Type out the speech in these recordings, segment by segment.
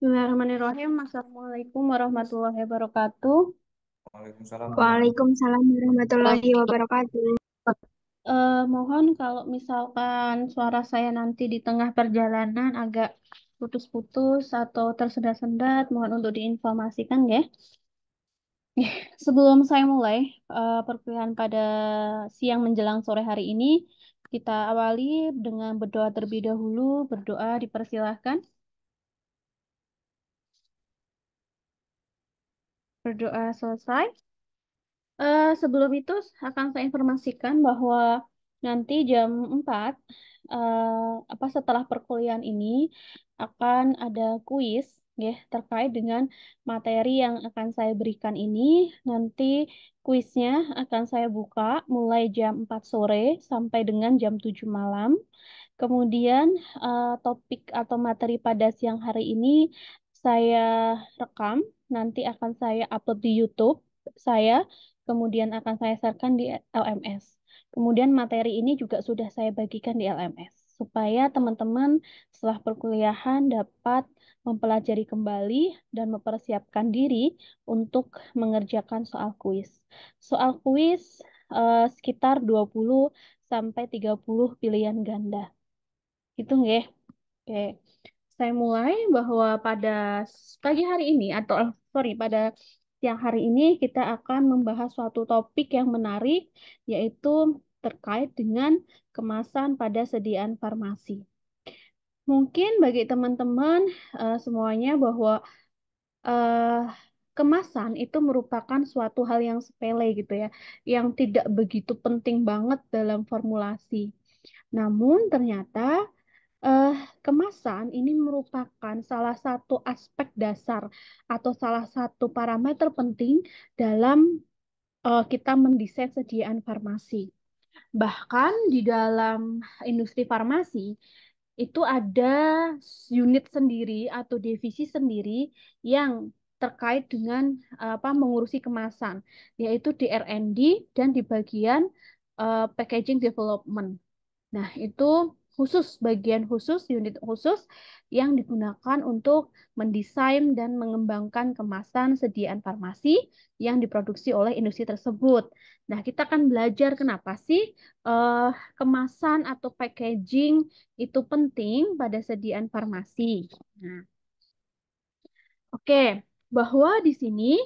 Bismillahirrahmanirrahim. Assalamualaikum warahmatullahi wabarakatuh. Waalaikumsalam warahmatullahi Waalaikumsalam warahmatullahi wabarakatuh. Mohon kalau misalkan suara saya nanti di tengah perjalanan agak putus-putus atau tersendat-sendat, mohon untuk diinformasikan ya. Sebelum saya mulai perkuliahan pada siang menjelang sore hari ini, kita awali dengan berdoa terlebih dahulu. Berdoa dipersilahkan. Berdoa selesai. Sebelum itu akan saya informasikan bahwa nanti jam 4 setelah perkuliahan ini akan ada kuis ya terkait dengan materi yang akan saya berikan ini. Nanti kuisnya akan saya buka mulai jam 4 sore sampai dengan jam 7 malam. Kemudian topik atau materi pada siang hari ini saya rekam, nanti akan saya upload di YouTube saya, kemudian akan saya sharekan di LMS. Kemudian materi ini juga sudah saya bagikan di LMS, supaya teman-teman setelah perkuliahan dapat mempelajari kembali dan mempersiapkan diri untuk mengerjakan soal kuis. Soal kuis sekitar 20 sampai 30 pilihan ganda. Itu nggih. Oke. Saya mulai bahwa pada pagi hari ini atau pada siang hari ini kita akan membahas suatu topik yang menarik yaitu terkait dengan kemasan pada sediaan farmasi. Mungkin bagi teman-teman semuanya bahwa eh, kemasan itu merupakan suatu hal yang sepele gitu ya, yang tidak begitu penting banget dalam formulasi. Namun ternyata eh, kemasan ini merupakan salah satu aspek dasar atau salah satu parameter penting dalam kita mendesain sediaan farmasi. Bahkan di dalam industri farmasi itu ada unit sendiri atau divisi sendiri yang terkait dengan mengurusi kemasan, yaitu di R&D dan di bagian packaging development. Nah, itu khusus, bagian khusus, unit khusus yang digunakan untuk mendesain dan mengembangkan kemasan sediaan farmasi yang diproduksi oleh industri tersebut. Nah, kita akan belajar kenapa sih eh, kemasan atau packaging itu penting pada sediaan farmasi. Nah, oke, bahwa di sini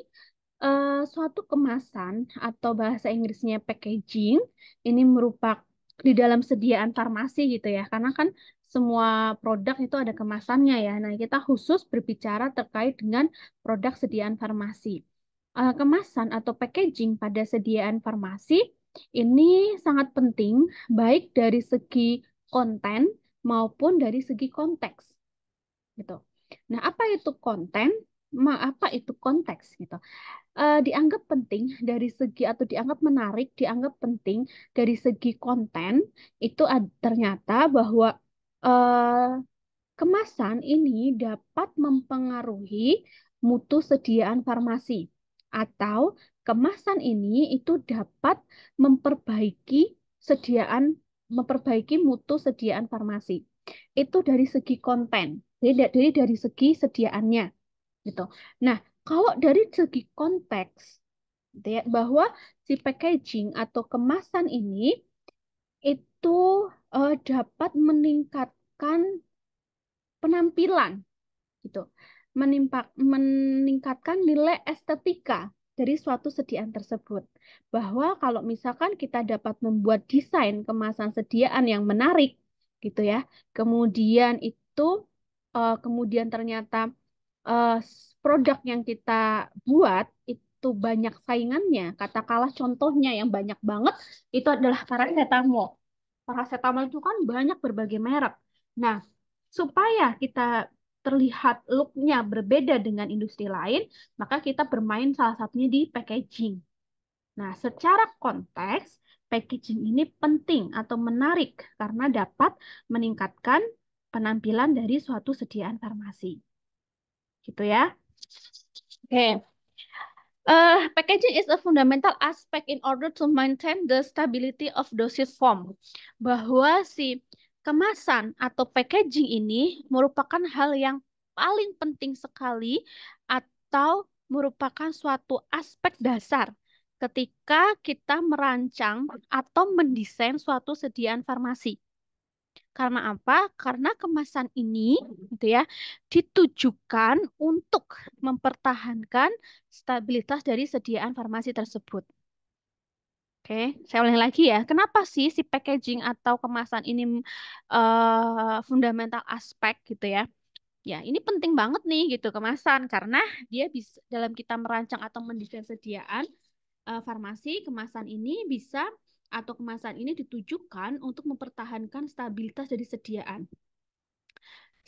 suatu kemasan atau bahasa Inggrisnya packaging ini merupakan di dalam sediaan farmasi gitu ya, karena kan semua produk itu ada kemasannya ya. Nah, kita khusus berbicara terkait dengan produk sediaan farmasi. Kemasan atau packaging pada sediaan farmasi ini sangat penting baik dari segi konten maupun dari segi konteks gitu. Nah, apa itu konten? Apa itu konteks gitu? Dianggap penting dari segi atau dianggap menarik, dianggap penting dari segi konten itu ternyata bahwa eh, kemasan ini dapat mempengaruhi mutu sediaan farmasi atau kemasan ini itu dapat memperbaiki sediaan memperbaiki mutu sediaan farmasi. Itu dari segi konten, dari segi sediaannya gitu. Nah, kalau dari segi konteks, gitu ya, bahwa si packaging atau kemasan ini itu dapat meningkatkan penampilan, gitu, meningkatkan nilai estetika dari suatu sediaan tersebut. Bahwa kalau misalkan kita dapat membuat desain kemasan sediaan yang menarik, gitu ya, kemudian itu kemudian ternyata produk yang kita buat itu banyak saingannya. Katakanlah contohnya yang banyak banget itu adalah paracetamol. Paracetamol itu kan banyak berbagai merek. Nah, supaya kita terlihat look-nya berbeda dengan industri lain, maka kita bermain salah satunya di packaging. Nah, secara konteks, packaging ini penting atau menarik karena dapat meningkatkan penampilan dari suatu sediaan farmasi. Gitu ya. Oke. Packaging is a fundamental aspect in order to maintain the stability of dosage form. Bahwa si kemasan atau packaging ini merupakan hal yang paling penting sekali atau merupakan suatu aspek dasar ketika kita merancang atau mendesain suatu sediaan farmasi. Karena apa? Karena kemasan ini gitu ya ditujukan untuk mempertahankan stabilitas dari sediaan farmasi tersebut. Oke, saya ulangi lagi ya. Kenapa sih si packaging atau kemasan ini fundamental aspek gitu ya? Ya, ini penting banget nih gitu kemasan karena dia bisa dalam kita merancang atau mendesain sediaan farmasi, kemasan ini bisa atau kemasan ini ditujukan untuk mempertahankan stabilitas dari sediaan.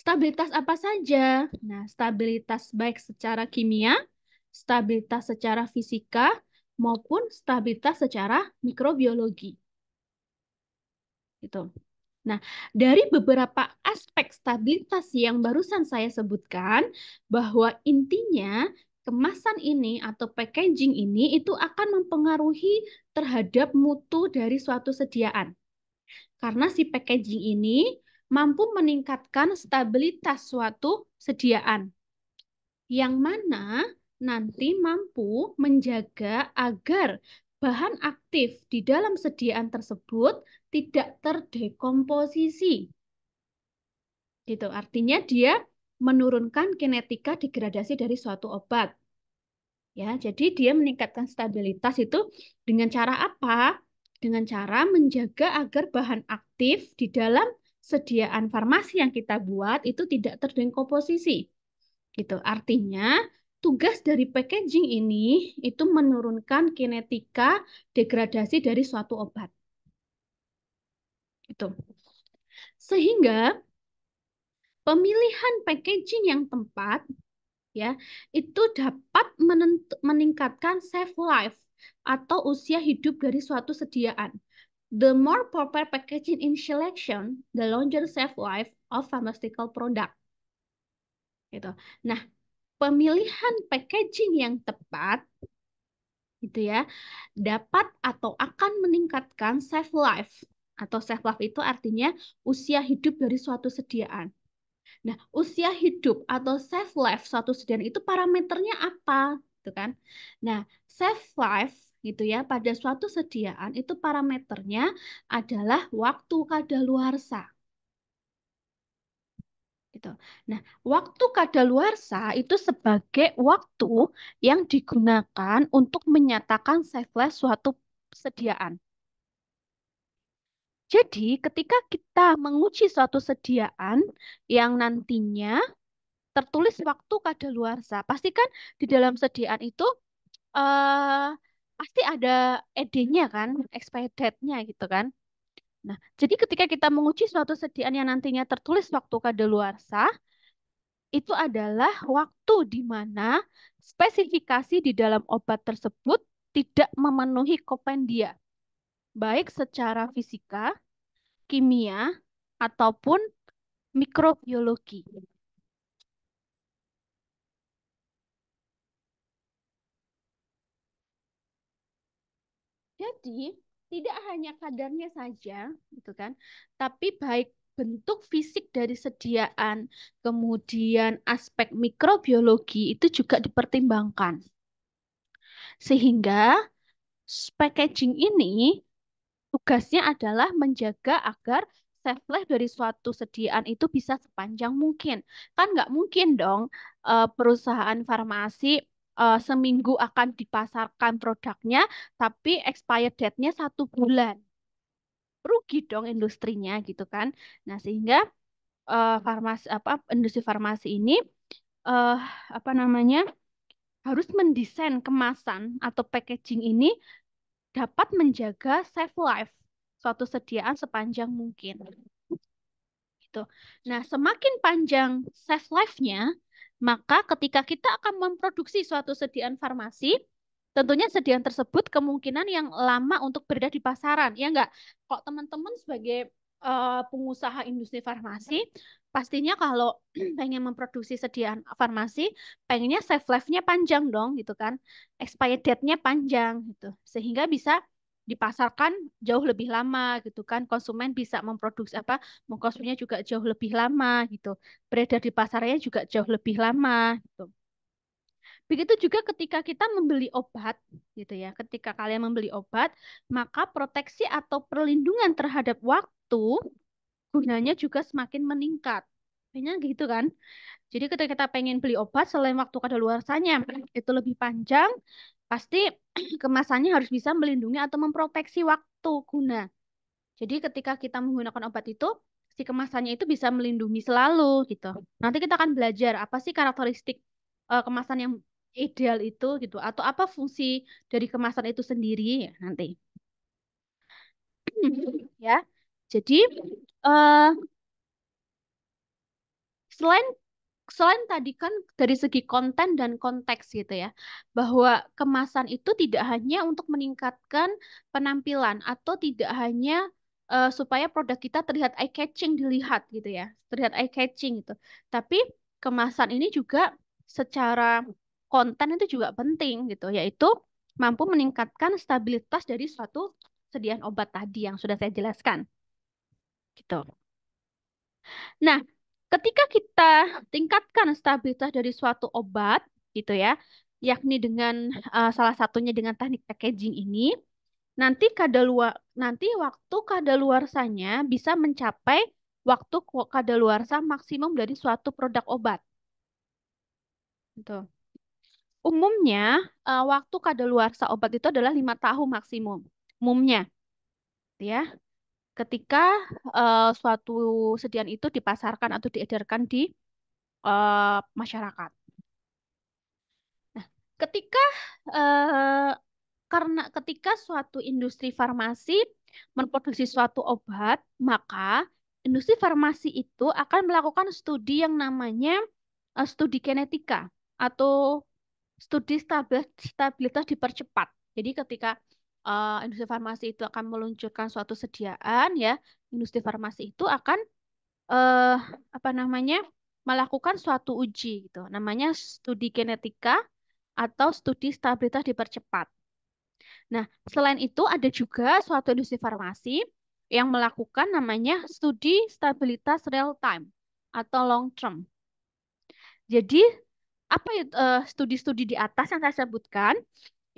Stabilitas apa saja? Nah, stabilitas baik secara kimia, stabilitas secara fisika, maupun stabilitas secara mikrobiologi. Gitu. Nah, dari beberapa aspek stabilitas yang barusan saya sebutkan, bahwa intinya kemasan ini atau packaging ini itu akan mempengaruhi terhadap mutu dari suatu sediaan. Karena si packaging ini mampu meningkatkan stabilitas suatu sediaan, yang mana nanti mampu menjaga agar bahan aktif di dalam sediaan tersebut tidak terdekomposisi. Gitu. Artinya dia menurunkan kinetika degradasi dari suatu obat. Ya, jadi dia meningkatkan stabilitas itu dengan cara apa? Dengan cara menjaga agar bahan aktif di dalam sediaan farmasi yang kita buat itu tidak terdekomposisi. Gitu. Artinya, tugas dari packaging ini itu menurunkan kinetika degradasi dari suatu obat. Gitu. Sehingga pemilihan packaging yang tepat ya itu dapat meningkatkan shelf life atau usia hidup dari suatu sediaan. The more proper packaging in selection, the longer shelf life of pharmaceutical product. Gitu. Nah, pemilihan packaging yang tepat gitu ya dapat atau akan meningkatkan shelf life, atau shelf life itu artinya usia hidup dari suatu sediaan. Nah, usia hidup atau shelf life suatu sediaan itu parameternya apa? Gitu kan? Nah, shelf life gitu ya pada suatu sediaan itu parameternya adalah waktu kadaluarsa. Gitu. Nah, waktu kadaluarsa itu sebagai waktu yang digunakan untuk menyatakan shelf life suatu sediaan. Jadi, ketika kita menguji suatu sediaan yang nantinya tertulis waktu kadaluarsa, pasti kan di dalam sediaan itu eh pasti ada ED-nya kan, expired date-nya gitu kan. Nah, jadi ketika kita menguji suatu sediaan yang nantinya tertulis waktu kadaluarsa, itu adalah waktu di mana spesifikasi di dalam obat tersebut tidak memenuhi kopendia, baik secara fisika, kimia, ataupun mikrobiologi. Jadi, tidak hanya kadarnya saja, gitu kan, tapi baik bentuk fisik dari sediaan, kemudian aspek mikrobiologi itu juga dipertimbangkan. Sehingga packaging ini tugasnya adalah menjaga agar shelf life dari suatu sediaan itu bisa sepanjang mungkin. Kan nggak mungkin dong perusahaan farmasi seminggu akan dipasarkan produknya, tapi expired date-nya 1 bulan. Rugi dong industrinya gitu kan. Nah, sehingga farmasi apa industri farmasi ini eh, apa namanya harus mendesain kemasan atau packaging ini dapat menjaga shelf life suatu sediaan sepanjang mungkin. Gitu. Nah, semakin panjang shelf life-nya, maka ketika kita akan memproduksi suatu sediaan farmasi, tentunya sediaan tersebut kemungkinan yang lama untuk berada di pasaran. Ya enggak? Kok teman-teman sebagai pengusaha industri farmasi, pastinya kalau pengen memproduksi sediaan farmasi, pengennya shelf life-nya panjang dong, gitu kan. Expired date-nya panjang, gitu. Sehingga bisa dipasarkan jauh lebih lama gitu kan. Konsumen bisa memproduksi mengkonsumsinya juga jauh lebih lama gitu. Beredar di pasarnya juga jauh lebih lama gitu. Begitu juga ketika kita membeli obat gitu ya. Ketika kalian membeli obat, maka proteksi atau perlindungan terhadap waktu gunanya juga semakin meningkat. Kayaknya gitu kan. Jadi ketika kita pengen beli obat, selain waktu kadaluarsanya itu lebih panjang, pasti kemasannya harus bisa melindungi atau memproteksi waktu guna. Jadi ketika kita menggunakan obat itu, si kemasannya itu bisa melindungi selalu gitu. Nanti kita akan belajar apa sih karakteristik kemasan yang ideal itu gitu, atau apa fungsi dari kemasan itu sendiri ya nanti. Ya. Jadi eh selain selain tadi kan dari segi konten dan konteks gitu ya, bahwa kemasan itu tidak hanya untuk meningkatkan penampilan atau tidak hanya supaya produk kita terlihat eye catching dilihat gitu ya, terlihat eye catching gitu. Tapi kemasan ini juga secara konten itu juga penting gitu, yaitu mampu meningkatkan stabilitas dari suatu sediaan obat tadi yang sudah saya jelaskan gitu. Nah, ketika kita tingkatkan stabilitas dari suatu obat, gitu ya, yakni dengan salah satunya dengan teknik packaging ini, nanti waktu kadaluarsanya bisa mencapai waktu kadaluarsa maksimum dari suatu produk obat. Gitu. Umumnya, waktu kadaluarsa obat itu adalah 5 tahun maksimum. Umumnya, gitu ya. Ketika suatu sediaan itu dipasarkan atau diedarkan di masyarakat. Nah, ketika eh, karena ketika suatu industri farmasi memproduksi suatu obat, maka industri farmasi itu akan melakukan studi yang namanya studi kinetika atau studi stabilitas dipercepat. Jadi ketika industri farmasi itu akan meluncurkan suatu sediaan ya, industri farmasi itu akan eh, apa namanya melakukan suatu uji gitu. Namanya studi kinetika atau studi stabilitas dipercepat. Nah, selain itu ada juga suatu industri farmasi yang melakukan namanya studi stabilitas real time atau long term. Jadi, apa itu studi-studi di atas yang saya sebutkan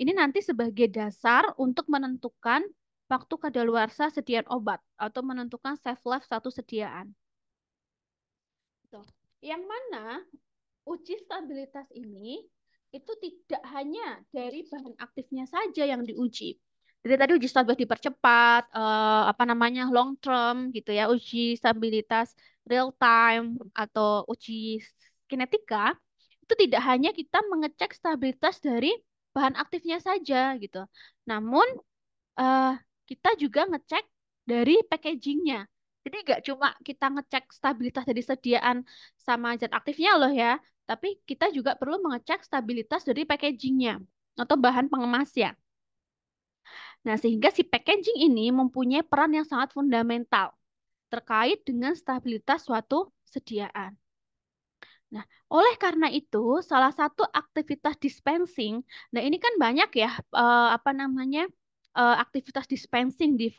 ini nanti sebagai dasar untuk menentukan waktu kadaluarsa sediaan obat atau menentukan shelf life satu sediaan. Tuh. Yang mana uji stabilitas ini itu tidak hanya dari bahan aktifnya saja yang diuji. Jadi tadi uji stabilitas dipercepat, apa namanya long term gitu ya, uji stabilitas real time atau uji kinetika itu tidak hanya kita mengecek stabilitas dari bahan aktifnya saja gitu. Namun eh, kita juga ngecek dari packagingnya. Jadi nggak cuma kita ngecek stabilitas dari sediaan sama zat aktifnya loh ya, tapi kita juga perlu mengecek stabilitas dari packagingnya atau bahan pengemasnya. Nah, sehingga si packaging ini mempunyai peran yang sangat fundamental terkait dengan stabilitas suatu sediaan. Nah, oleh karena itu, salah satu aktivitas dispensing, nah ini kan banyak ya, apa namanya, aktivitas dispensing di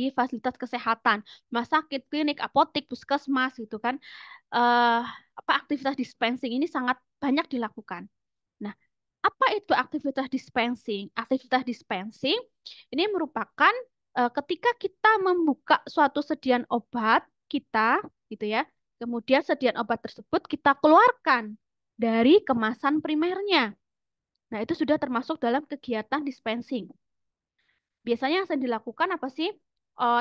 fasilitas kesehatan, rumah sakit, klinik, apotik, puskesmas gitu kan, eh, apa aktivitas dispensing ini sangat banyak dilakukan. Nah, apa itu aktivitas dispensing? Aktivitas dispensing ini merupakan ketika kita membuka suatu sediaan obat kita, gitu ya. Kemudian sediaan obat tersebut kita keluarkan dari kemasan primernya. Nah, itu sudah termasuk dalam kegiatan dispensing. Biasanya yang sering dilakukan apa sih?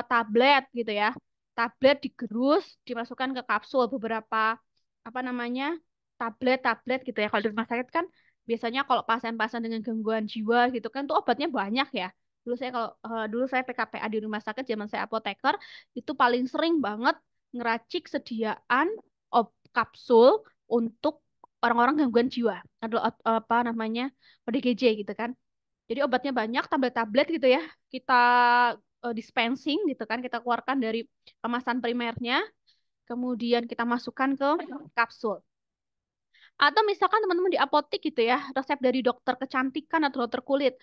Tablet gitu ya. Tablet digerus, dimasukkan ke kapsul beberapa apa namanya? Tablet-tablet gitu ya. Kalau di rumah sakit kan biasanya kalau pasien-pasien dengan gangguan jiwa gitu kan tuh obatnya banyak ya. Dulu saya PKPA di rumah sakit zaman saya apoteker itu paling sering banget ngeracik sediaan kapsul untuk orang-orang gangguan jiwa. Atau apa namanya? ODGJ gitu kan. Jadi obatnya banyak, tablet-tablet gitu ya. Kita dispensing gitu kan, kita keluarkan dari kemasan primernya, kemudian kita masukkan ke kapsul. Atau misalkan teman-teman di apotek gitu ya, resep dari dokter kecantikan atau dokter kulit,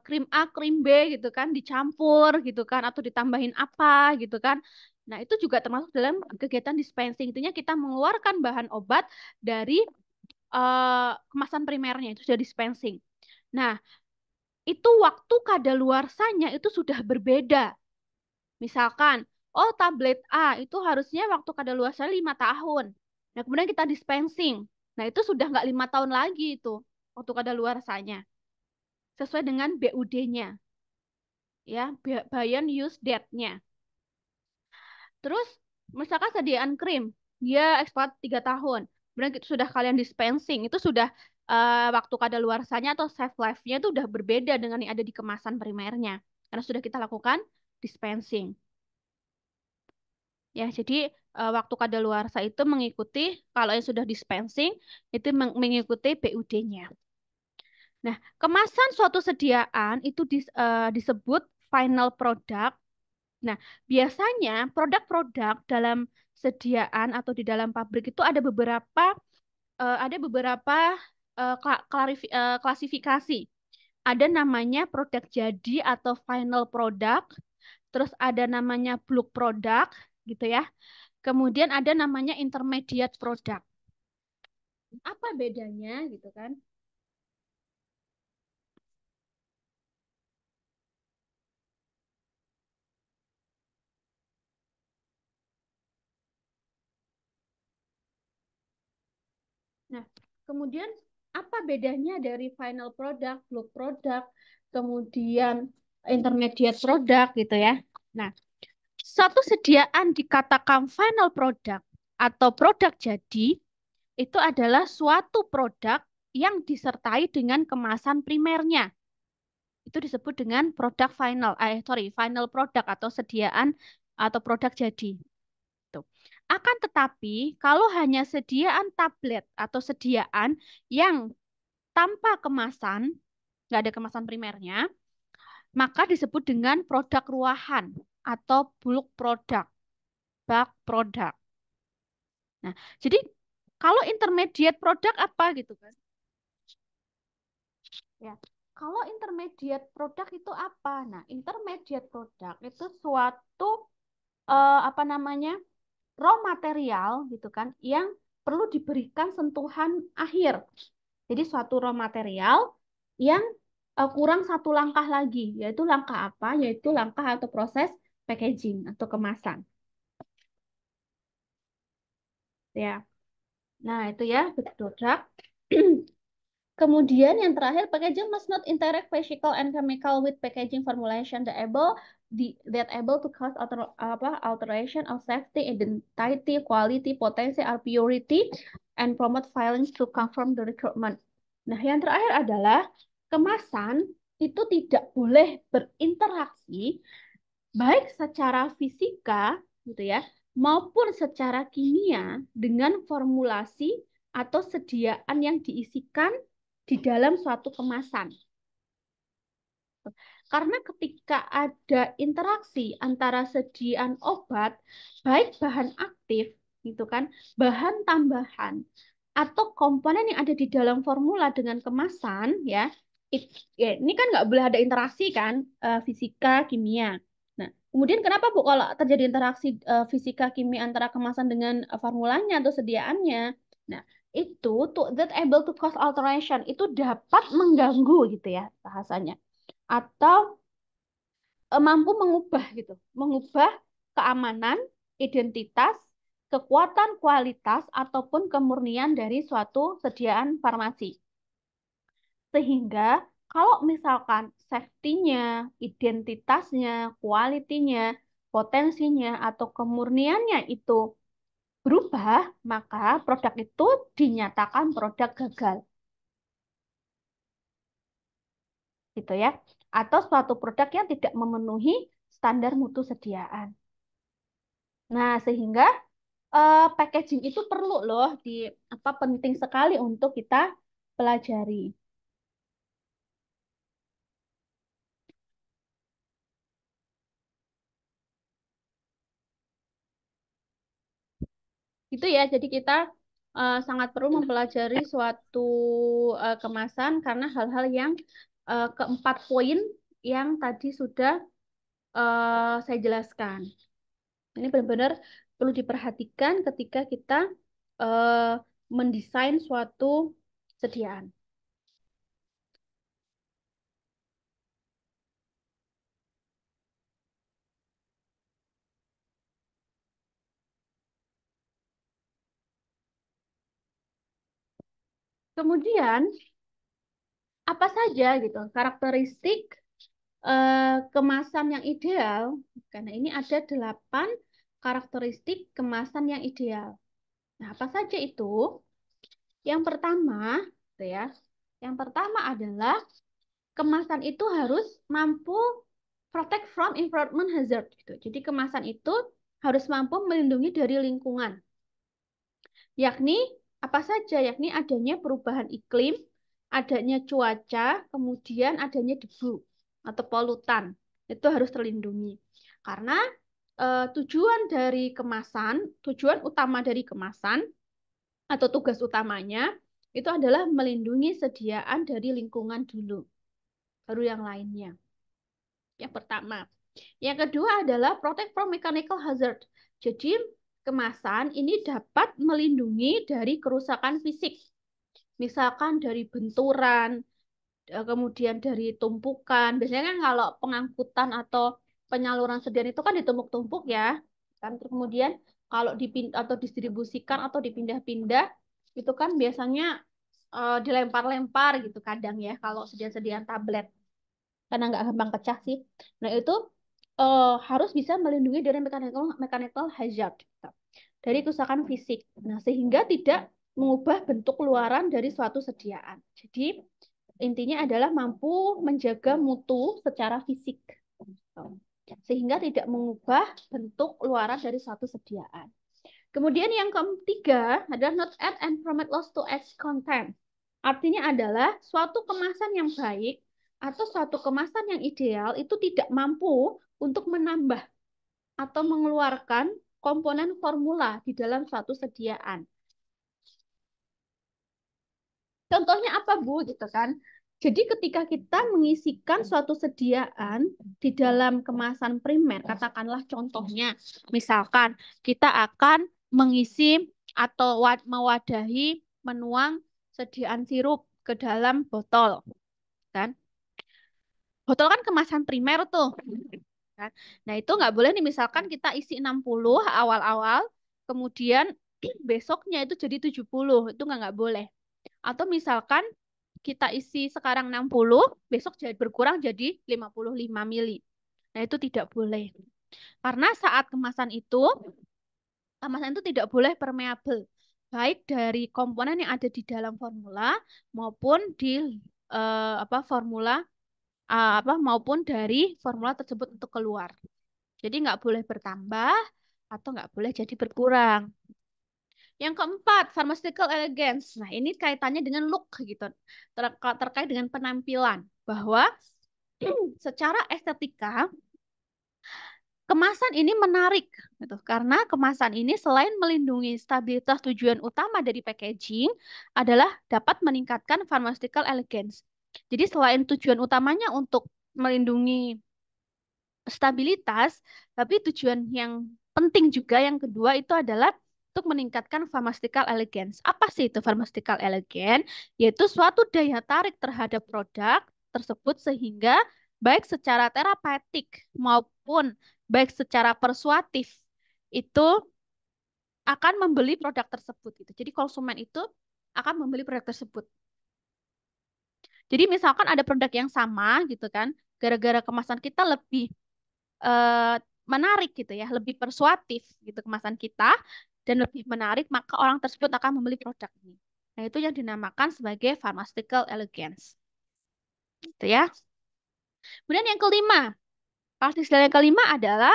krim A, krim B gitu kan, dicampur gitu kan, atau ditambahin apa gitu kan. Nah, itu juga termasuk dalam kegiatan dispensing. Intinya kita mengeluarkan bahan obat dari kemasan primernya, itu sudah dispensing. Nah, itu waktu kadaluarsanya itu sudah berbeda. Misalkan, oh tablet A itu harusnya waktu kadaluarsanya 5 tahun. Nah, kemudian kita dispensing. Nah, itu sudah nggak 5 tahun lagi itu waktu kadaluarsanya. Sesuai dengan BUD-nya, ya, Bayan Use Date-nya. Terus, misalkan sediaan krim, dia expired 3 tahun. Kemudian itu sudah kalian dispensing, itu sudah waktu kadaluarsanya atau shelf life-nya itu udah berbeda dengan yang ada di kemasan primernya. Karena sudah kita lakukan dispensing. Ya, jadi waktu kadaluarsa itu mengikuti kalau yang sudah dispensing itu mengikuti BUD-nya. Nah, kemasan suatu sediaan itu disebut final product. Nah, biasanya produk-produk dalam sediaan atau di dalam pabrik itu ada beberapa klasifikasi. Ada namanya produk jadi atau final product, terus ada namanya bulk product gitu ya. Kemudian ada namanya intermediate product. Apa bedanya gitu kan? Nah, kemudian apa bedanya dari final product, bulk product, kemudian intermediate product gitu ya? Nah, suatu sediaan dikatakan final product atau produk jadi itu adalah suatu produk yang disertai dengan kemasan primernya. Itu disebut dengan produk final, final product atau sediaan atau produk jadi. Tuh. Akan tetapi, kalau hanya sediaan tablet atau sediaan yang tanpa kemasan, nggak ada kemasan primernya, maka disebut dengan produk ruahan atau bulk product, bulk product. Nah, jadi kalau intermediate product apa gitu kan? Ya, kalau intermediate product itu apa? Nah, intermediate product itu suatu apa namanya raw material gitu kan yang perlu diberikan sentuhan akhir. Jadi suatu raw material yang kurang satu langkah lagi, yaitu langkah apa? Yaitu langkah atau proses packaging atau kemasan. Ya. Nah, itu ya produk. Kemudian yang terakhir, packaging must not interact physical and chemical with packaging formulation that able to cause alteration of safety, identity, quality, potensi, or purity, and promote violence to confirm the requirement. Nah, yang terakhir adalah kemasan itu tidak boleh berinteraksi baik secara fisika gitu ya maupun secara kimia dengan formulasi atau sediaan yang diisikan di dalam suatu kemasan. Karena ketika ada interaksi antara sediaan obat, baik bahan aktif gitu kan, bahan tambahan atau komponen yang ada di dalam formula dengan kemasan ya, ini kan nggak boleh ada interaksi kan, fisika, kimia. Nah, kemudian kenapa Bu kalau terjadi interaksi fisika kimia antara kemasan dengan formulanya atau sediaannya? Nah, itu to that able to cause alteration itu dapat mengganggu gitu ya bahasanya atau mampu mengubah gitu, mengubah keamanan, identitas, kekuatan kualitas ataupun kemurnian dari suatu sediaan farmasi. Sehingga kalau misalkan safety-nya, identitasnya, kualitinya, potensinya atau kemurniannya itu berubah, maka produk itu dinyatakan produk gagal. Gitu ya. Atau suatu produk yang tidak memenuhi standar mutu sediaan. Nah, sehingga packaging itu perlu loh penting sekali untuk kita pelajari. Itu ya, jadi kita sangat perlu mempelajari suatu kemasan karena hal-hal yang keempat poin yang tadi sudah saya jelaskan. Ini benar-benar perlu diperhatikan ketika kita eh, mendesain suatu sediaan. Kemudian apa saja gitu karakteristik kemasan yang ideal? Karena ini ada 8 karakteristik kemasan yang ideal. Nah, apa saja itu? Yang pertama, gitu ya. Yang pertama adalah kemasan itu harus mampu protect from environment hazard gitu. Jadi kemasan itu harus mampu melindungi dari lingkungan. Yakni apa saja? Yakni adanya perubahan iklim, adanya cuaca, kemudian adanya debu atau polutan. Itu harus terlindungi. Karena tujuan dari kemasan, tujuan utama dari kemasan atau tugas utamanya itu adalah melindungi sediaan dari lingkungan dulu, baru yang lainnya. Yang pertama. Yang kedua adalah protect from mechanical hazard. Jadi kemasan ini dapat melindungi dari kerusakan fisik. Misalkan dari benturan, kemudian dari tumpukan. Biasanya kan kalau pengangkutan atau penyaluran sediaan itu kan ditumpuk-tumpuk ya. Kan kemudian kalau dipindah atau distribusikan atau dipindah-pindah itu kan biasanya dilempar-lempar gitu kadang ya kalau sediaan-sediaan tablet karena nggak gampang pecah sih. Nah itu harus bisa melindungi dari mechanical hazard gitu, dari kerusakan fisik. Nah sehingga tidak mengubah bentuk luaran dari suatu sediaan. Jadi intinya adalah mampu menjaga mutu secara fisik, gitu. Sehingga tidak mengubah bentuk luaran dari suatu sediaan. Kemudian yang ketiga adalah not add and promote loss to its content. Artinya adalah suatu kemasan yang baik atau suatu kemasan yang ideal itu tidak mampu untuk menambah atau mengeluarkan komponen formula di dalam suatu sediaan. Contohnya apa, Bu? Gitu kan. Jadi ketika kita mengisikan suatu sediaan di dalam kemasan primer, katakanlah contohnya, misalkan kita akan mengisi atau mewadahi, menuang sediaan sirup ke dalam botol, kan? Botol kan kemasan primer tuh, kan? Nah, itu nggak boleh nih, misalkan kita isi 60 awal-awal, kemudian besoknya itu jadi 70, itu nggak boleh. Atau misalkan kita isi sekarang 60, besok jadi berkurang jadi 55 mili. Nah, itu tidak boleh. Karena saat kemasan itu tidak boleh permeable. Baik dari komponen yang ada di dalam formula maupun di formula maupun dari formula tersebut untuk keluar. Jadi nggak boleh bertambah atau nggak boleh jadi berkurang. Yang keempat, pharmaceutical elegance. Nah, ini kaitannya dengan look gitu. Terkait dengan penampilan. Bahwa secara estetika, kemasan ini menarik gitu. Karena kemasan ini selain melindungi stabilitas, tujuan utama dari packaging adalah dapat meningkatkan pharmaceutical elegance. Jadi selain tujuan utamanya untuk melindungi stabilitas, tapi tujuan yang penting juga yang kedua itu adalah untuk meningkatkan pharmaceutical elegance. Apa sih itu pharmaceutical elegance? Yaitu suatu daya tarik terhadap produk tersebut sehingga baik secara terapeutik maupun baik secara persuasif itu akan membeli produk tersebut gitu. Jadi konsumen itu akan membeli produk tersebut. Jadi misalkan ada produk yang sama gitu kan, gara-gara kemasan kita lebih eh, menarik gitu ya, lebih persuasif gitu kemasan kita dan lebih menarik, maka orang tersebut akan membeli produk ini. Nah, itu yang dinamakan sebagai pharmaceutical elegance. Gitu ya. Kemudian yang kelima, karakteristik yang kelima adalah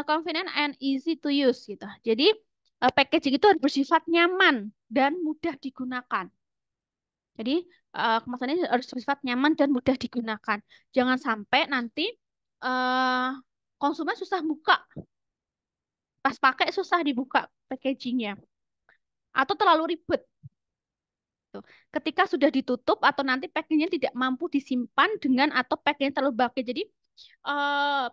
convenient and easy to use gitu. Jadi packaging itu harus bersifat nyaman dan mudah digunakan. Jadi kemasan ini harus bersifat nyaman dan mudah digunakan. Jangan sampai nanti eh, konsumen susah buka. Pas pakai susah dibuka packagingnya. atau terlalu ribet. Tuh. Ketika sudah ditutup atau nanti packagingnya tidak mampu disimpan dengan atau packaging terlalu bulky. Jadi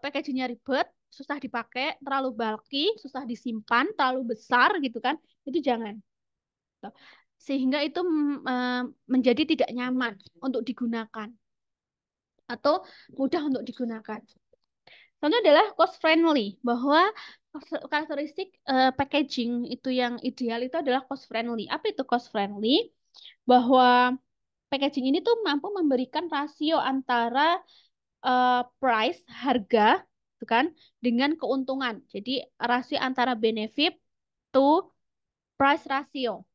packagingnya ribet, susah dipakai, terlalu bulky, susah disimpan, terlalu besar gitu kan. Itu jangan. Tuh. Sehingga itu menjadi tidak nyaman untuk digunakan atau mudah untuk digunakan. Contohnya adalah cost friendly, bahwa karakteristik packaging itu yang ideal itu adalah cost friendly. Apa itu cost friendly? Bahwa packaging ini tuh mampu memberikan rasio antara price harga, itu kan, dengan keuntungan. Jadi rasio antara benefit to price ratio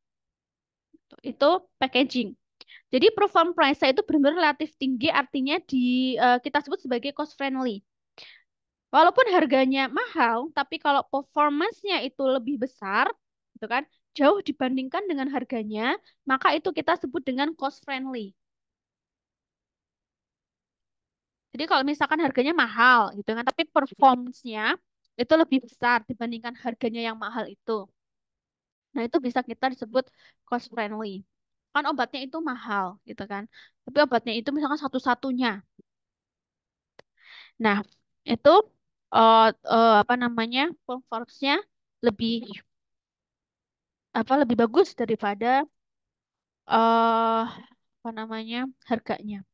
itu packaging. Jadi perform price itu benar-benar relatif tinggi, artinya kita sebut sebagai cost friendly. Walaupun harganya mahal, tapi kalau performance-nya itu lebih besar, gitu kan, jauh dibandingkan dengan harganya, maka itu kita sebut dengan cost friendly. Jadi kalau misalkan harganya mahal, gitu kan, tapi performance-nya itu lebih besar dibandingkan harganya yang mahal itu. Nah, itu bisa kita disebut cost friendly. Kan obatnya itu mahal, gitu kan. Tapi obatnya itu misalkan satu-satunya. Nah, itu apa namanya? Performance-nya lebih lebih bagus daripada eh apa namanya? Harganya.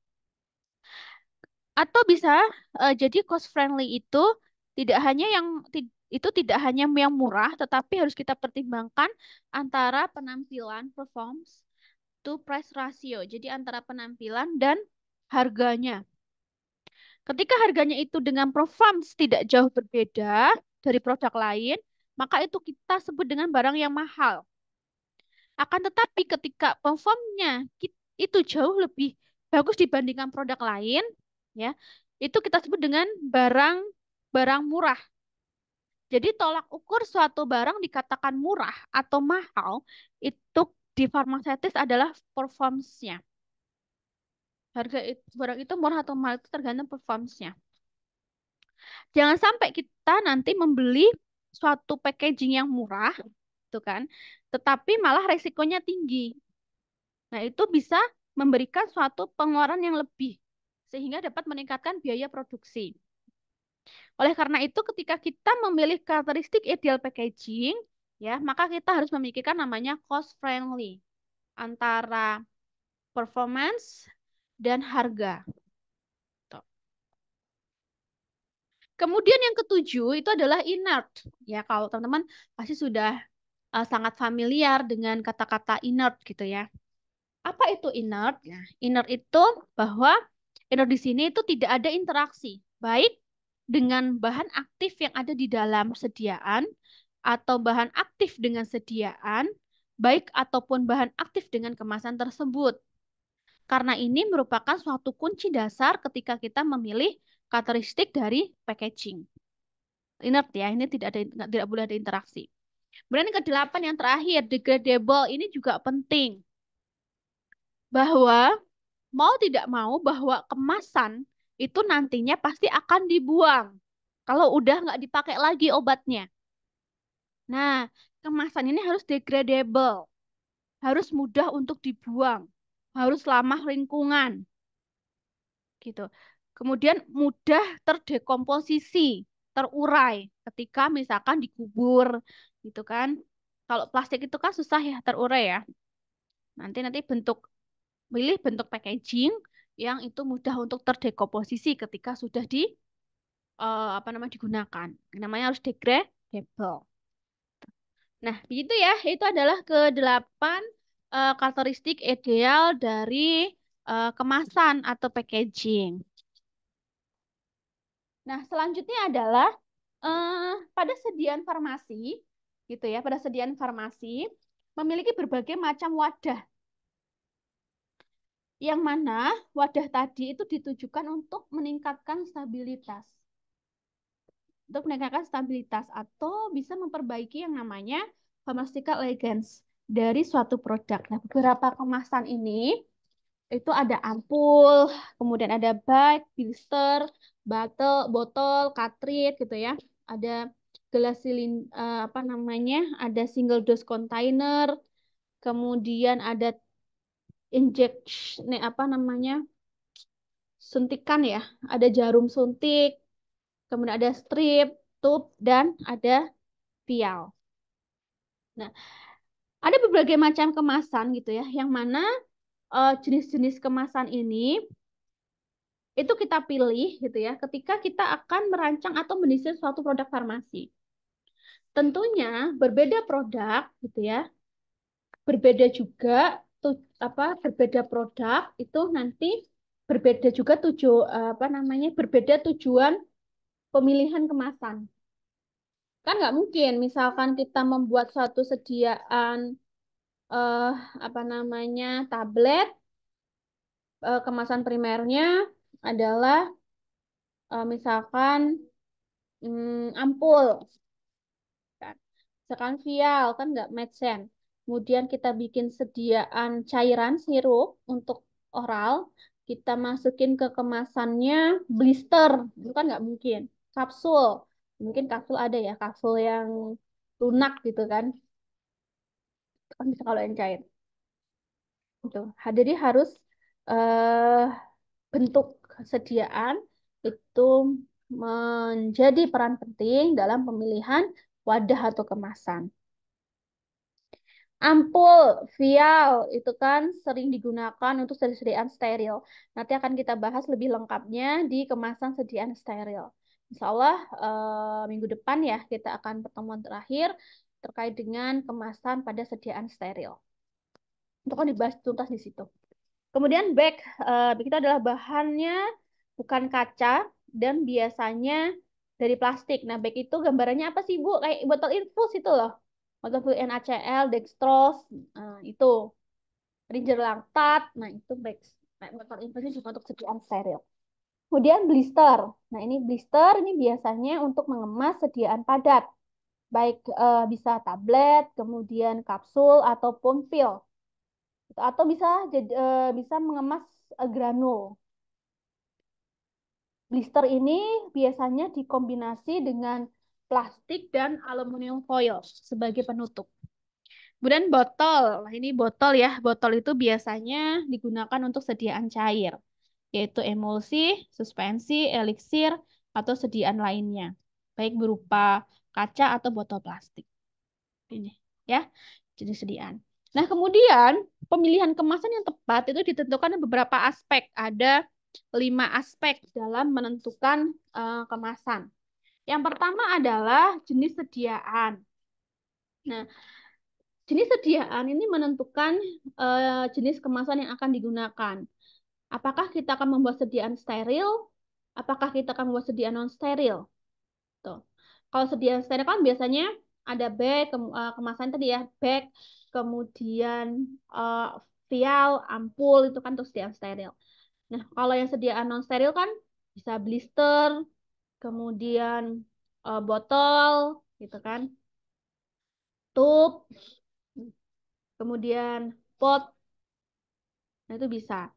Atau bisa jadi cost friendly itu tidak hanya itu tidak hanya yang murah, tetapi harus kita pertimbangkan antara penampilan performance to price ratio. Jadi antara penampilan dan harganya. Ketika harganya itu dengan performance tidak jauh berbeda dari produk lain, maka itu kita sebut dengan barang yang mahal. Akan tetapi ketika performnya itu jauh lebih bagus dibandingkan produk lain, ya, itu kita sebut dengan barang barang murah. Jadi tolak ukur suatu barang dikatakan murah atau mahal itu di farmaseutis adalah performance-nya. Barang itu murah atau mahal itu tergantung performance-nya. Jangan sampai kita nanti membeli suatu packaging yang murah, tuh kan, tetapi malah resikonya tinggi. Nah, itu bisa memberikan suatu pengeluaran yang lebih, sehingga dapat meningkatkan biaya produksi. Oleh karena itu, ketika kita memilih karakteristik ideal packaging, ya, maka kita harus memikirkan namanya cost friendly antara performance dan harga. Tuh. Kemudian yang ketujuh itu adalah inert. Ya, kalau teman-teman pasti sudah sangat familiar dengan kata-kata inert gitu ya. Apa itu inert? Ya, inert itu bahwa inert di sini itu tidak ada interaksi, baik dengan bahan aktif yang ada di dalam sediaan atau bahan aktif dengan sediaan, baik ataupun bahan aktif dengan kemasan tersebut. Karena ini merupakan suatu kunci dasar ketika kita memilih karakteristik dari packaging. Inert ya, ini tidak boleh ada interaksi. Kemudian yang kedelapan yang terakhir, degradable ini juga penting. Bahwa mau tidak mau bahwa kemasan itu nantinya pasti akan dibuang. Kalau udah nggak dipakai lagi obatnya. Nah, kemasan ini harus degradable. Harus mudah untuk dibuang. Harus ramah lingkungan. Gitu. Kemudian mudah terdekomposisi, terurai ketika misalkan dikubur gitu kan. Kalau plastik itu kan susah ya terurai ya. Nanti nanti pilih bentuk packaging yang itu mudah untuk terdekomposisi ketika sudah digunakan. Namanya harus degradable. Nah, begitu ya. Itu adalah kedelapan karakteristik ideal dari kemasan atau packaging. Nah, selanjutnya adalah pada sediaan farmasi, gitu ya. Pada sediaan farmasi memiliki berbagai macam wadah, yang mana wadah tadi itu ditujukan untuk meningkatkan stabilitas. Untuk meningkatkan stabilitas atau bisa memperbaiki yang namanya pharmaceutical elegance dari suatu produk. Nah, beberapa kemasan ini itu ada ampul, kemudian ada bag, blister, botol, cartridge gitu ya. Ada gelas ada single dose container, kemudian ada injection, apa namanya, suntikan ya, ada jarum suntik, kemudian ada strip, tube, dan ada vial. Nah, ada berbagai macam kemasan gitu ya, yang mana jenis-jenis kemasan ini itu kita pilih gitu ya, ketika kita akan merancang atau mendesain suatu produk farmasi. Tentunya berbeda produk gitu ya, berbeda juga berbeda produk itu nanti berbeda juga apa namanya, berbeda tujuan pemilihan kemasan. Kan nggak mungkin misalkan kita membuat suatu sediaan eh apa namanya, tablet, kemasan primernya adalah misalkan ampul kan. Misalkan vial kan nggak make sense. Kemudian kita bikin sediaan cairan sirup untuk oral, kita masukin ke kemasannya blister, itu kan nggak mungkin. Kapsul, mungkin kapsul ada ya, kapsul yang lunak gitu kan. Itu kan bisa kalau yang cair. Gitu. Jadi harus eh, bentuk sediaan itu menjadi peran penting dalam pemilihan wadah atau kemasan. Ampul, vial, itu kan sering digunakan untuk sediaan steril. Nanti akan kita bahas lebih lengkapnya di kemasan sediaan steril. Insya Allah minggu depan ya kita akan pertemuan terakhir terkait dengan kemasan pada sediaan steril. Itu kan dibahas tuntas di situ. Kemudian bag itu adalah bahannya bukan kaca dan biasanya dari plastik. Nah, bag itu gambarannya apa sih, Bu? Kayak botol infus itu loh. Botol fluid NaCl, dextrose, itu. Ringer Lactat, nah itu bag. Nah, botol infusnya juga untuk sediaan steril. Kemudian blister. Nah, ini blister ini biasanya untuk mengemas sediaan padat. Baik bisa tablet, kemudian kapsul ataupun pil. Atau bisa mengemas granul. Blister ini biasanya dikombinasi dengan plastik dan aluminium foil sebagai penutup. Kemudian botol. Nah, ini botol ya. Botol itu biasanya digunakan untuk sediaan cair, yaitu emulsi, suspensi, eliksir, atau sediaan lainnya, baik berupa kaca atau botol plastik. Ini ya, jenis sediaan. Nah, kemudian pemilihan kemasan yang tepat itu ditentukan beberapa aspek. Ada 5 aspek dalam menentukan kemasan. Yang pertama adalah jenis sediaan. Nah, jenis sediaan ini menentukan jenis kemasan yang akan digunakan. Apakah kita akan membuat sediaan steril? Apakah kita akan membuat sediaan non steril? Tuh. Kalau sediaan steril kan biasanya ada bag, kemasan tadi ya, bag, kemudian eh, vial, ampul itu kan untuk sediaan steril. Nah, kalau yang sediaan non steril kan bisa blister, kemudian botol, gitu kan, tube, kemudian pot, nah itu bisa.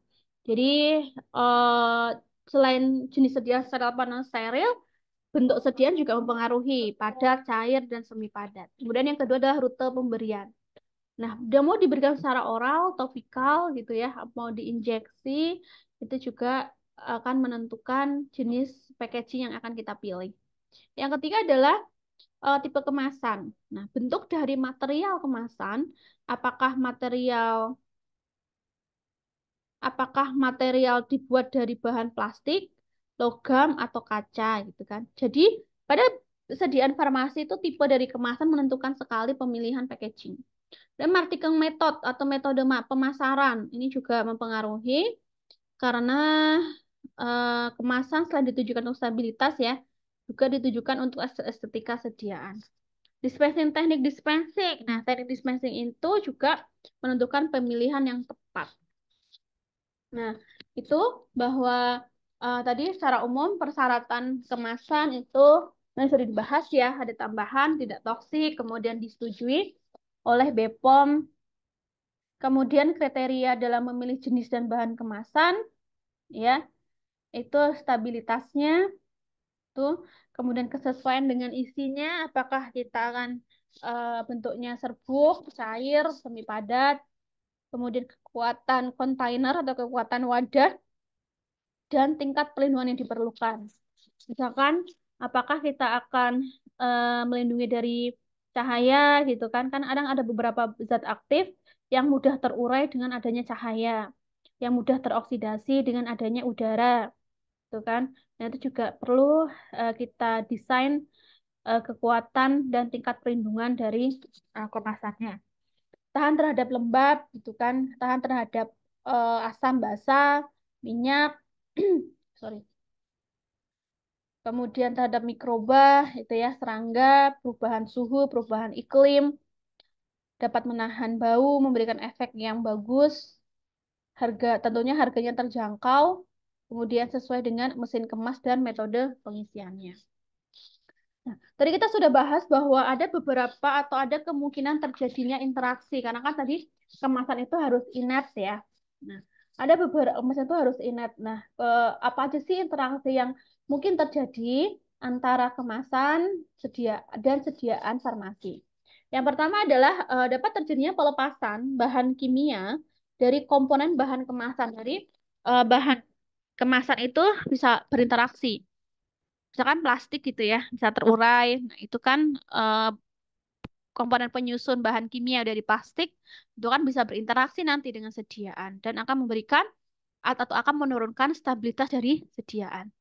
Jadi eh, selain jenis sediaan steril atau non steril, bentuk sediaan juga mempengaruhi padat, cair, dan semi padat. Kemudian yang kedua adalah rute pemberian. Nah, dia mau diberikan secara oral, topikal gitu ya, mau diinjeksi, itu juga akan menentukan jenis packaging yang akan kita pilih. Yang ketiga adalah tipe kemasan. Nah, bentuk dari material kemasan, apakah material apakah material dibuat dari bahan plastik, logam, atau kaca gitu kan. Jadi, pada sediaan farmasi itu tipe dari kemasan menentukan sekali pemilihan packaging. Dan marketing method atau metode pemasaran ini juga mempengaruhi karena kemasan selain ditujukan untuk stabilitas ya, juga ditujukan untuk estetika sediaan. Dispensing, teknik dispensing. Nah, teknik dispensing itu juga menentukan pemilihan yang tepat. Nah, itu bahwa tadi secara umum persyaratan kemasan itu sudah dibahas ya, ada tambahan tidak toksik, kemudian disetujui oleh BPOM. Kemudian kriteria dalam memilih jenis dan bahan kemasan, ya, itu stabilitasnya, tuh. Kemudian kesesuaian dengan isinya, apakah kita akan bentuknya serbuk, cair, semi padat, kemudian kekuatan kontainer atau kekuatan wadah, dan tingkat pelindungan yang diperlukan. Misalkan, apakah kita akan melindungi dari cahaya gitu kan? Kan ada beberapa zat aktif yang mudah terurai dengan adanya cahaya, yang mudah teroksidasi dengan adanya udara, gitu kan? Nah, itu juga perlu kita desain kekuatan dan tingkat perlindungan dari kemasannya. Tahan terhadap lembab, gitu kan? Tahan terhadap asam basa, minyak, sorry. Kemudian terhadap mikroba, itu ya, serangga, perubahan suhu, perubahan iklim, dapat menahan bau, memberikan efek yang bagus, tentunya harganya terjangkau, kemudian sesuai dengan mesin kemas dan metode pengisiannya. Nah, tadi kita sudah bahas bahwa ada beberapa atau ada kemungkinan terjadinya interaksi, karena kan tadi kemasan itu harus inert ya. Nah, ada beberapa kemasan itu harus inert. Nah, apa aja sih interaksi yang mungkin terjadi antara kemasan dan sediaan farmasi? Yang pertama adalah dapat terjadinya pelepasan bahan kimia dari komponen bahan kemasan. Jadi bahan kemasan itu bisa berinteraksi. Misalkan plastik gitu ya, bisa terurai. Nah, itu kan komponen penyusun bahan kimia dari plastik itu kan bisa berinteraksi nanti dengan sediaan dan akan memberikan atau akan menurunkan stabilitas dari sediaan.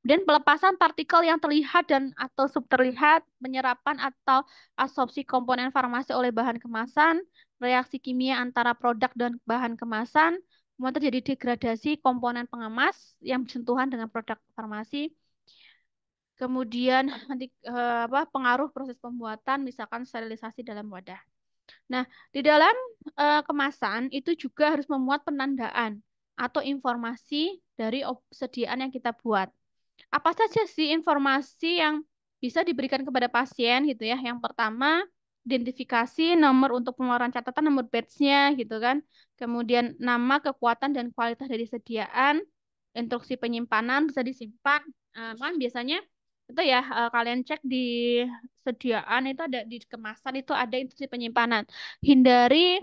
Dan pelepasan partikel yang terlihat dan atau subterlihat, penyerapan atau absorpsi komponen farmasi oleh bahan kemasan, reaksi kimia antara produk dan bahan kemasan, kemudian terjadi degradasi komponen pengemas yang bersentuhan dengan produk farmasi. Kemudian nanti pengaruh proses pembuatan, misalkan sterilisasi dalam wadah. Nah, di dalam kemasan itu juga harus memuat penandaan atau informasi dari sediaan yang kita buat. Apa saja sih informasi yang bisa diberikan kepada pasien gitu ya? Yang pertama, identifikasi nomor untuk pengeluaran catatan, nomor batch-nya gitu kan. Kemudian nama, kekuatan, dan kualitas dari sediaan, instruksi penyimpanan bisa disimpan. Kan biasanya itu ya kalian cek di sediaan itu ada di kemasan itu ada instruksi penyimpanan. Hindari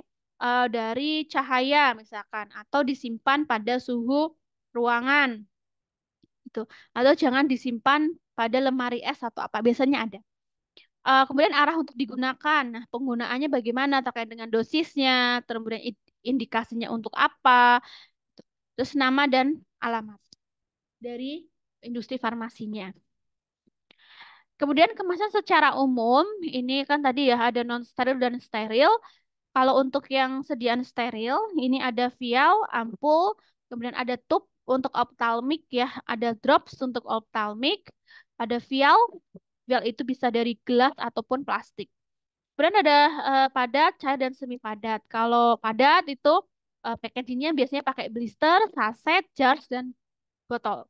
dari cahaya misalkan atau disimpan pada suhu ruangan gitu. Atau jangan disimpan pada lemari es atau apa biasanya ada. Kemudian arah untuk digunakan. Nah, penggunaannya bagaimana terkait dengan dosisnya, kemudian indikasinya untuk apa, terus nama dan alamat dari industri farmasinya. Kemudian kemasan secara umum, ini kan tadi ya ada non steril dan steril. Kalau untuk yang sediaan steril, ini ada vial, ampul, kemudian ada tube untuk optalmik ya, ada drops untuk optalmik, ada vial, vial itu bisa dari gelas ataupun plastik. Kemudian ada padat, cair, dan semi padat. Kalau padat itu packagingnya biasanya pakai blister, saset, jars, dan botol.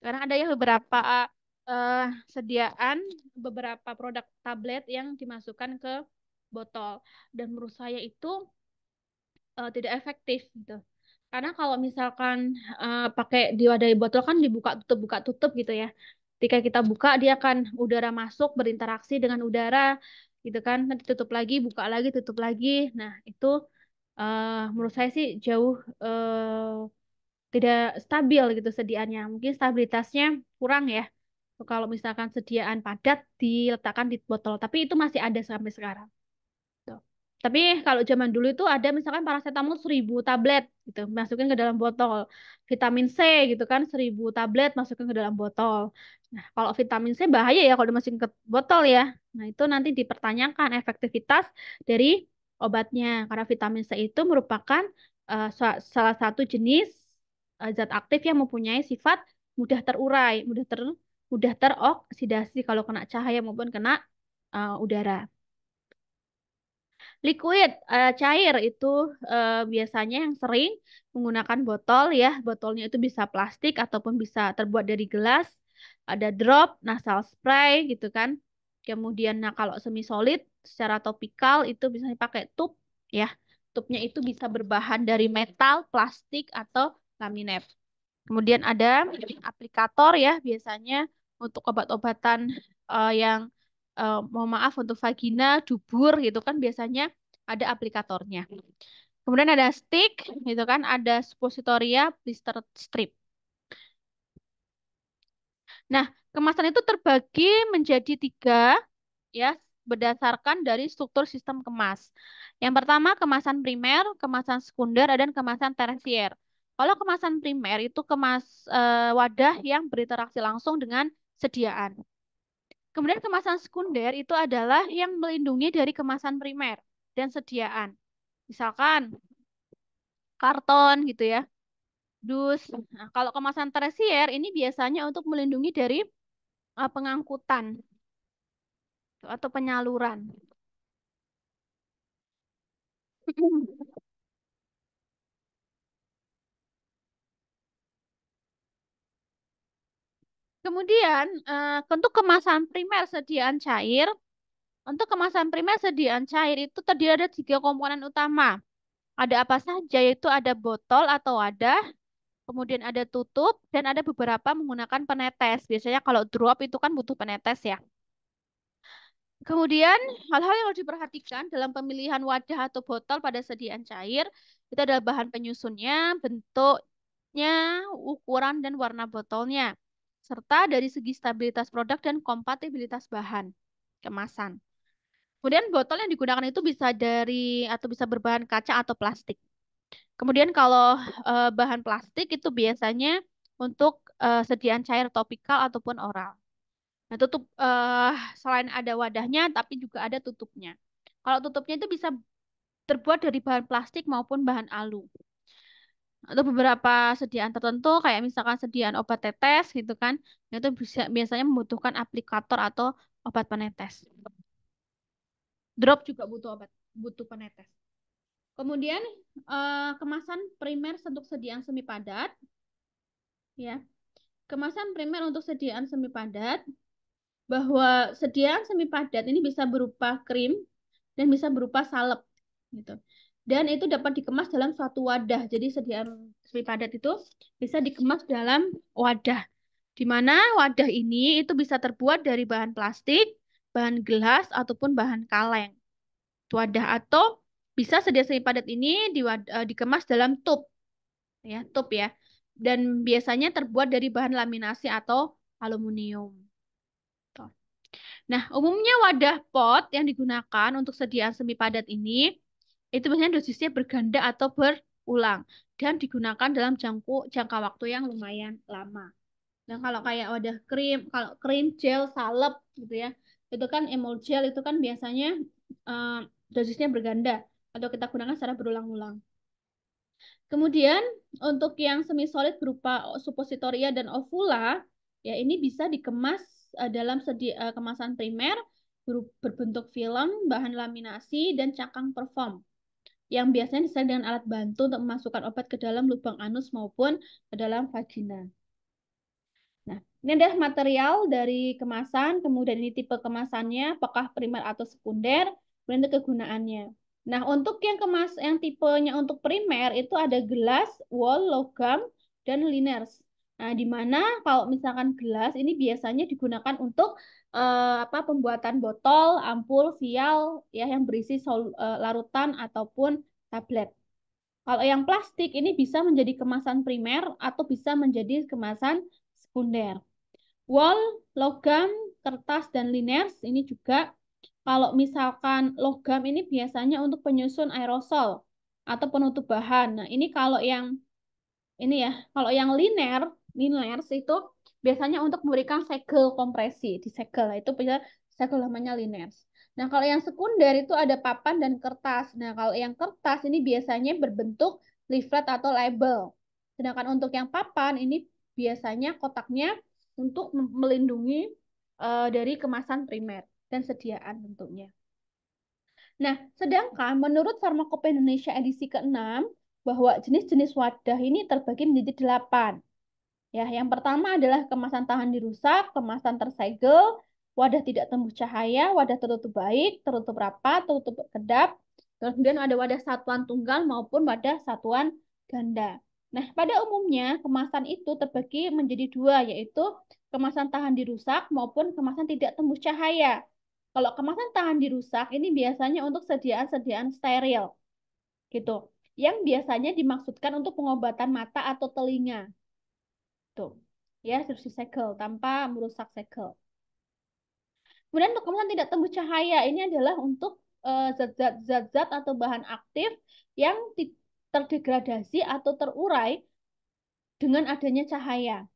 Karena ada ya beberapa eh, sediaan beberapa produk tablet yang dimasukkan ke botol. Dan menurut saya itu tidak efektif gitu. Karena kalau misalkan pakai diwadahi botol kan buka tutup gitu ya. Ketika kita buka dia akan udara masuk berinteraksi dengan udara gitu kan. Nanti tutup lagi, buka lagi, tutup lagi. Nah, itu menurut saya sih jauh tidak stabil gitu sediaannya. Mungkin stabilitasnya kurang ya. Kalau misalkan sediaan padat diletakkan di botol, tapi itu masih ada sampai sekarang. Tuh. Tapi kalau zaman dulu itu ada misalkan paracetamol 1.000 tablet gitu, masukin ke dalam botol. Vitamin C gitu kan 1.000 tablet masukin ke dalam botol. Nah, kalau vitamin C bahaya ya kalau dimasukin ke botol ya. Nah, itu nanti dipertanyakan efektivitas dari obatnya. Karena vitamin C itu merupakan salah satu jenis zat aktif yang mempunyai sifat mudah terurai, mudah teroksidasi kalau kena cahaya maupun kena udara. Liquid, cair itu biasanya yang sering menggunakan botol ya. Botolnya itu bisa plastik ataupun bisa terbuat dari gelas. Ada drop, nasal spray gitu kan. Kemudian nah kalau semi solid secara topikal itu bisa pakai tube ya. Tubnya itu bisa berbahan dari metal, plastik atau laminat. Kemudian ada aplikator ya biasanya untuk obat-obatan yang mohon maaf untuk vagina, dubur gitu kan biasanya ada aplikatornya. Kemudian ada stick gitu kan, ada suppositoria, blister strip. Nah, kemasan itu terbagi menjadi tiga ya berdasarkan dari struktur sistem kemas. Yang pertama kemasan primer, kemasan sekunder, dan kemasan tersier. Kalau kemasan primer itu wadah yang berinteraksi langsung dengan sediaan. Kemudian kemasan sekunder itu adalah yang melindungi dari kemasan primer dan sediaan. Misalkan karton gitu ya, dus. Nah, kalau kemasan tersier ini biasanya untuk melindungi dari pengangkutan atau penyaluran. Kemudian, untuk kemasan primer sediaan cair, untuk kemasan primer sediaan cair itu terdiri ada tiga komponen utama. Ada apa saja? Yaitu ada botol atau wadah, kemudian ada tutup, dan ada beberapa menggunakan penetes. Biasanya kalau drop itu kan butuh penetes ya. Kemudian, hal-hal yang harus diperhatikan dalam pemilihan wadah atau botol pada sediaan cair, itu adalah bahan penyusunnya, bentuknya, ukuran, dan warna botolnya, serta dari segi stabilitas produk dan kompatibilitas bahan kemasan. Kemudian botol yang digunakan itu bisa dari atau bisa berbahan kaca atau plastik. Kemudian kalau bahan plastik itu biasanya untuk sediaan cair topikal ataupun oral. Nah, selain ada wadahnya, tapi juga ada tutupnya. Kalau tutupnya itu bisa terbuat dari bahan plastik maupun bahan alu. Atau beberapa sediaan tertentu, kayak misalkan sediaan obat tetes gitu kan, itu biasanya membutuhkan aplikator atau obat penetes. Drop juga butuh penetes. Kemudian kemasan primer untuk sediaan semi padat, ya. Kemasan primer untuk sediaan semi padat, bahwa sediaan semi padat ini bisa berupa krim dan bisa berupa salep gitu. Dan itu dapat dikemas dalam suatu wadah. Jadi sediaan semi padat itu bisa dikemas dalam wadah. Di mana wadah ini itu bisa terbuat dari bahan plastik, bahan gelas ataupun bahan kaleng. Wadah atau bisa sediaan semi padat ini dikemas dalam tub ya. Dan biasanya terbuat dari bahan laminasi atau aluminium. Tuh. Nah, umumnya wadah pot yang digunakan untuk sediaan semi padat ini itu biasanya dosisnya berganda atau berulang dan digunakan dalam jangka waktu yang lumayan lama. Nah, kalau kayak wadah krim, kalau krim, gel, salep gitu ya, itu kan emulgel itu kan biasanya eh, dosisnya berganda atau kita gunakan secara berulang-ulang. Kemudian untuk yang semi solid berupa suppositoria dan ovula, ya ini bisa dikemas dalam kemasan primer berbentuk film, bahan laminasi, dan cangkang perform yang biasanya disesuaikan dengan alat bantu untuk memasukkan obat ke dalam lubang anus maupun ke dalam vagina. Nah, ini adalah material dari kemasan, kemudian ini tipe kemasannya, apakah primer atau sekunder, kemudian itu kegunaannya. Nah, untuk yang tipenya untuk primer itu ada gelas, wol, logam, dan liners. Nah, di mana kalau misalkan gelas ini biasanya digunakan untuk pembuatan botol, ampul, vial ya yang berisi larutan ataupun tablet. Kalau yang plastik ini bisa menjadi kemasan primer atau bisa menjadi kemasan sekunder. Wol, logam, kertas, dan liners ini juga kalau misalkan logam ini biasanya untuk penyusun aerosol atau penutup bahan. Nah, ini kalau yang ini ya, kalau yang liners itu biasanya untuk memberikan segel kompresi, disegel. Nah, itu bisa segel namanya liners. Nah, kalau yang sekunder itu ada papan dan kertas. Nah, kalau yang kertas ini biasanya berbentuk leaflet atau label. Sedangkan untuk yang papan ini biasanya kotaknya untuk melindungi dari kemasan primer dan sediaan tentunya. Nah, sedangkan menurut Farmakopeia Indonesia edisi ke-6, bahwa jenis-jenis wadah ini terbagi menjadi 8. Ya, yang pertama adalah kemasan tahan dirusak, kemasan tersegel, wadah tidak tembus cahaya, wadah tertutup baik, tertutup rapat, tertutup kedap, kemudian ada wadah satuan tunggal maupun wadah satuan ganda. Nah, pada umumnya kemasan itu terbagi menjadi dua, yaitu kemasan tahan dirusak maupun kemasan tidak tembus cahaya. Kalau kemasan tahan dirusak, ini biasanya untuk sediaan-sediaan steril, gitu. Yang biasanya dimaksudkan untuk pengobatan mata atau telinga, tuh. Ya, harus disegel tanpa merusak segel. Kemudian untuk kemasan tidak tembus cahaya, ini adalah untuk zat-zat atau bahan aktif yang terdegradasi atau terurai dengan adanya cahaya.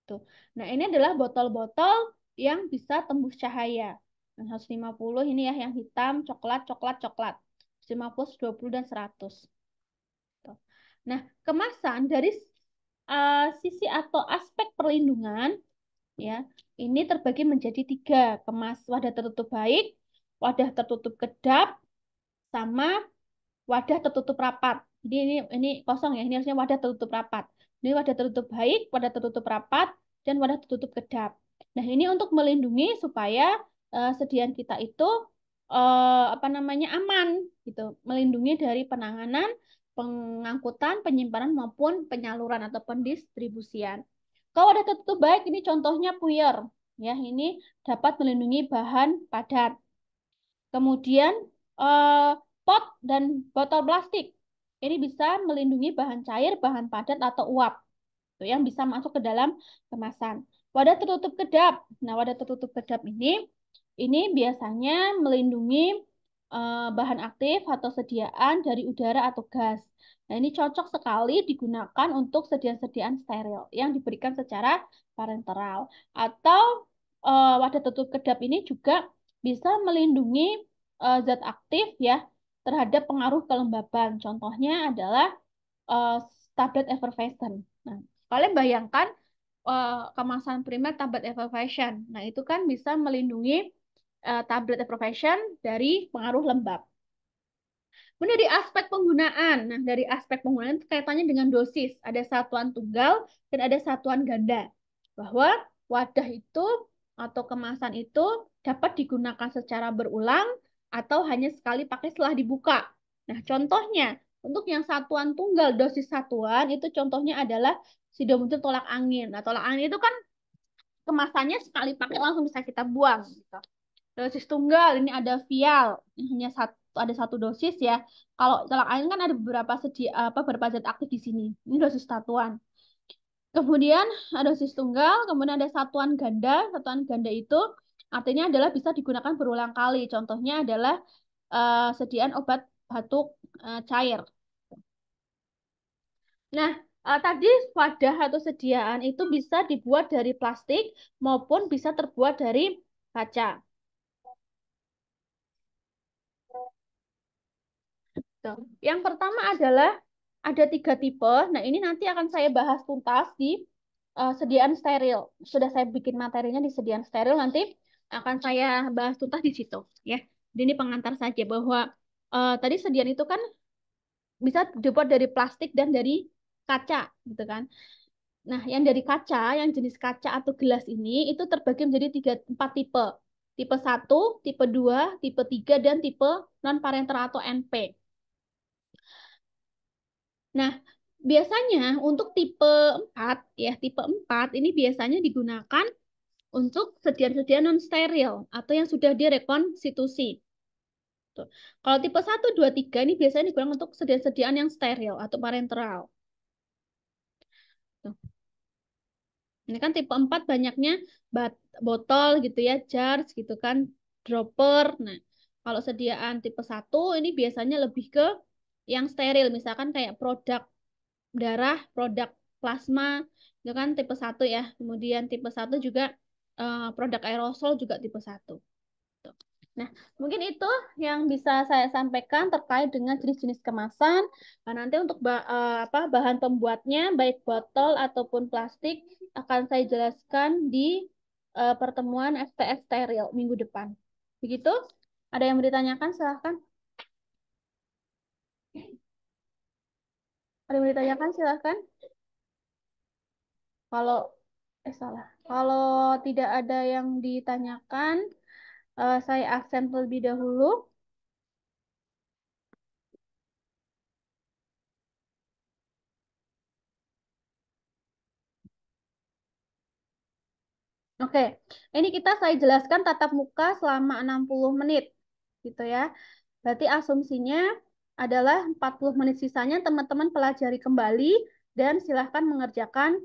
Tuh. Nah, ini adalah botol-botol yang bisa tembus cahaya. Nah, 150 ini ya yang hitam, coklat, coklat, coklat. 150, 120 dan 100. Tuh. Nah, kemasan dari sisi atau aspek perlindungan ya, ini terbagi menjadi tiga: wadah tertutup baik, wadah tertutup kedap, sama wadah tertutup rapat. Jadi ini kosong ya, ini harusnya wadah tertutup rapat. Ini wadah tertutup baik, wadah tertutup rapat, dan wadah tertutup kedap. Nah, ini untuk melindungi supaya sediaan kita itu apa namanya aman gitu, melindungi dari penanganan, pengangkutan, penyimpanan maupun penyaluran atau pendistribusian. Kalau wadah tertutup baik ini contohnya puyer ya, ini dapat melindungi bahan padat. Kemudian eh, pot dan botol plastik. Ini bisa melindungi bahan cair, bahan padat atau uap tuh, yang bisa masuk ke dalam kemasan. Wadah tertutup kedap. Nah, wadah tertutup kedap ini biasanya melindungi bahan aktif atau sediaan dari udara atau gas. Nah, ini cocok sekali digunakan untuk sediaan-sediaan steril yang diberikan secara parenteral. Atau wadah tertutup kedap ini juga bisa melindungi zat aktif ya terhadap pengaruh kelembaban. Contohnya adalah eh, tablet effervescent. Nah, kalian bayangkan kemasan primer tablet effervescent. Nah, itu kan bisa melindungi tablet effervescent dari pengaruh lembab. Kemudian dari aspek penggunaan. Nah, dari aspek penggunaan itu kaitannya dengan dosis. Ada satuan tunggal dan ada satuan ganda. Bahwa wadah itu atau kemasan itu dapat digunakan secara berulang atau hanya sekali pakai setelah dibuka. Nah, contohnya untuk yang satuan tunggal dosis satuan itu contohnya adalah sidomultin tolak angin. Nah, tolak angin itu kan kemasannya sekali pakai langsung bisa kita buang gitu. Dosis tunggal ini ada vial, ini hanya ada satu dosis ya. Kalau tolak angin kan ada beberapa beberapa zat aktif di sini. Ini dosis satuan. Kemudian ada dosis tunggal, kemudian ada satuan ganda. Satuan ganda itu artinya adalah bisa digunakan berulang kali. Contohnya adalah sediaan obat batuk cair. Nah, tadi wadah atau sediaan itu bisa dibuat dari plastik maupun bisa terbuat dari kaca. Tuh. Yang pertama adalah ada tiga tipe. Nah, ini nanti akan saya bahas tuntas di sediaan steril. Sudah saya bikin materinya di sediaan steril, nanti akan saya bahas tuntas di situ. Ya, jadi ini pengantar saja bahwa tadi sediaan itu kan bisa dibuat dari plastik dan dari kaca, gitu kan. Nah, yang dari kaca, yang jenis kaca atau gelas ini itu terbagi menjadi 4 tipe. Tipe 1, tipe 2, tipe 3, dan tipe non-parenteral atau NP. Nah, biasanya untuk tipe 4 ya, tipe 4 ini biasanya digunakan untuk sediaan-sediaan non-steril atau yang sudah direkonstitusi. Tuh. Kalau tipe 1, 2, 3 ini biasanya digunakan untuk sediaan-sediaan yang steril atau parenteral. Tuh. Ini kan tipe 4 banyaknya botol gitu ya, jars gitu kan, dropper. Nah, kalau sediaan tipe 1 ini biasanya lebih ke yang steril, misalkan kayak produk darah, produk plasma, itu kan tipe 1 ya. Kemudian tipe 1 juga produk aerosol juga tipe 1. Tuh. Nah, mungkin itu yang bisa saya sampaikan terkait dengan jenis-jenis kemasan. Nah, nanti untuk bahan pembuatnya, baik botol ataupun plastik, akan saya jelaskan di pertemuan STS steril minggu depan. Begitu? Ada yang mau ditanyakan? Silahkan. Ada yang mau ditanyakan? Silahkan. Kalau salah. Kalau tidak ada yang ditanyakan, saya absen terlebih dahulu. Oke, ini saya jelaskan tatap muka selama 60 menit. Gitu ya. Berarti asumsinya adalah 40 menit sisanya teman-teman pelajari kembali dan silahkan mengerjakan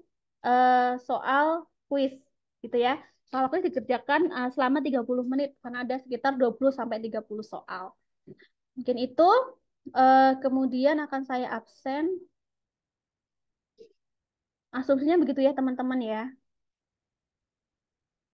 soal kuis. Gitu ya. Soal kuis dikerjakan selama 30 menit karena ada sekitar 20 sampai 30 soal. Mungkin itu. Kemudian akan saya absen. Asumsinya begitu ya teman-teman ya.